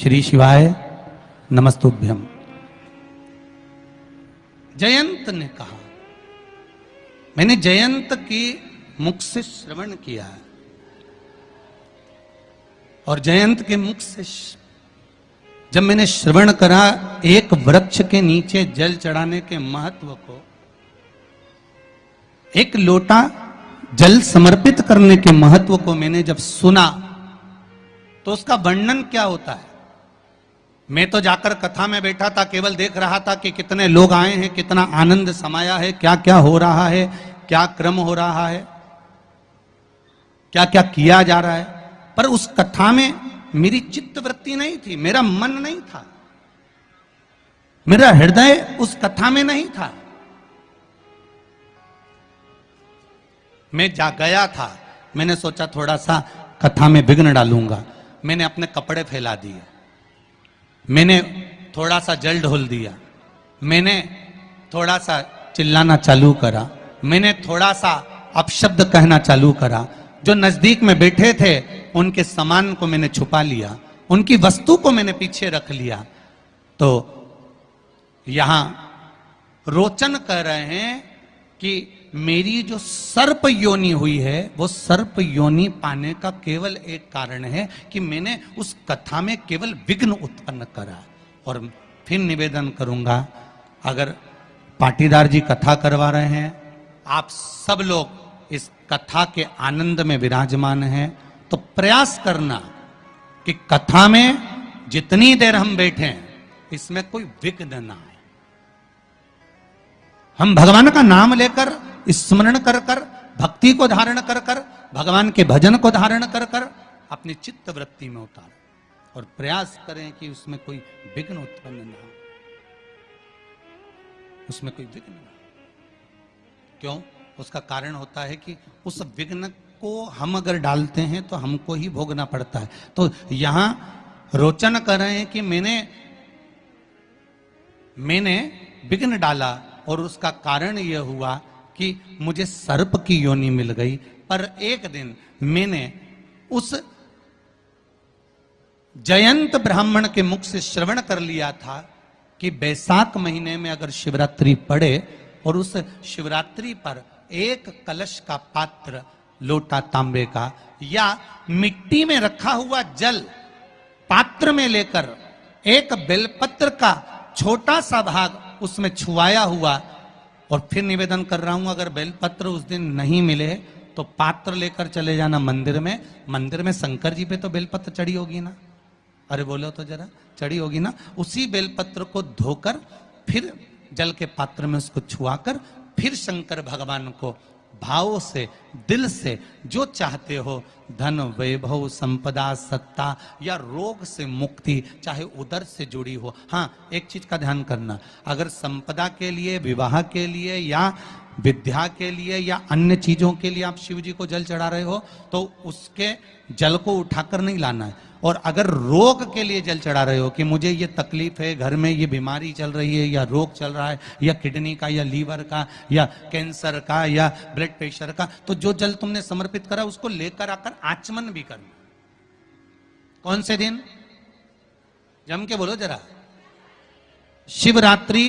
श्री शिवाय नमस्तुभ्यम। जयंत ने कहा, मैंने जयंत की मुख से श्रवण किया और जयंत के मुख से जब मैंने श्रवण करा एक वृक्ष के नीचे जल चढ़ाने के महत्व को, एक लोटा जल समर्पित करने के महत्व को मैंने जब सुना तो उसका वर्णन क्या होता है। मैं तो जाकर कथा में बैठा था, केवल देख रहा था कि कितने लोग आए हैं, कितना आनंद समाया है, क्या क्या हो रहा है, क्या क्रम हो रहा है, क्या क्या किया जा रहा है। पर उस कथा में मेरी चित्तवृत्ति नहीं थी, मेरा मन नहीं था, मेरा हृदय उस कथा में नहीं था। मैं जा गया था, मैंने सोचा थोड़ा सा कथा में विघ्न डालूंगा। मैंने अपने कपड़े फैला दिए, मैंने थोड़ा सा जल ढोल दिया, मैंने थोड़ा सा चिल्लाना चालू करा, मैंने थोड़ा सा अपशब्द कहना चालू करा। जो नजदीक में बैठे थे उनके सामान को मैंने छुपा लिया, उनकी वस्तु को मैंने पीछे रख लिया। तो यहां रोचन कह रहे हैं कि मेरी जो सर्प योनि हुई है वो सर्प योनि पाने का केवल एक कारण है कि मैंने उस कथा में केवल विघ्न उत्पन्न करा। और फिर निवेदन करूंगा, अगर पाटीदार जी कथा करवा रहे हैं, आप सब लोग इस कथा के आनंद में विराजमान हैं, तो प्रयास करना कि कथा में जितनी देर हम बैठे इसमें कोई विघ्न ना आए। हम भगवान का नाम लेकर, स्मरण कर कर, भक्ति को धारण कर कर, भगवान के भजन को धारण कर कर अपनी चित्त वृत्ति में उतारें और प्रयास करें कि उसमें कोई विघ्न उत्पन्न ना हो, उसमें कोई विघ्न ना हो। क्यों? उसका कारण होता है कि उस विघ्न को हम अगर डालते हैं तो हमको ही भोगना पड़ता है। तो यहां रोचन कर रहे हैं कि मैंने विघ्न डाला और उसका कारण यह हुआ कि मुझे सर्प की योनि मिल गई। पर एक दिन मैंने उस जयंत ब्राह्मण के मुख से श्रवण कर लिया था कि बैसाख महीने में अगर शिवरात्रि पड़े और उस शिवरात्रि पर एक कलश का पात्र, लोटा तांबे का या मिट्टी में रखा हुआ जल पात्र में लेकर एक बेलपत्र का छोटा सा भाग उसमें छुआया हुआ, और फिर निवेदन कर रहा हूं, अगर बेलपत्र उस दिन नहीं मिले तो पात्र लेकर चले जाना मंदिर में। मंदिर में शंकर जी पे तो बेलपत्र चढ़ी होगी ना, अरे बोलो तो जरा, चढ़ी होगी ना। उसी बेलपत्र को धोकर फिर जल के पात्र में उसको छुआकर फिर शंकर भगवान को भाव से, दिल से जो चाहते हो, धन वैभव संपदा सत्ता या रोग से मुक्ति, चाहे उधर से जुड़ी हो। हाँ, एक चीज का ध्यान करना, अगर संपदा के लिए, विवाह के लिए या विद्या के लिए या अन्य चीजों के लिए आप शिव जी को जल चढ़ा रहे हो तो उसके जल को उठाकर नहीं लाना है। और अगर रोग के लिए जल चढ़ा रहे हो कि मुझे ये तकलीफ है, घर में ये बीमारी चल रही है या रोग चल रहा है या किडनी का या लीवर का या कैंसर का या ब्लड प्रेशर का, तो जो जल तुमने समर्पित करा उसको लेकर आकर आचमन भी करना। कौन से दिन? जम के बोलो जरा। शिवरात्रि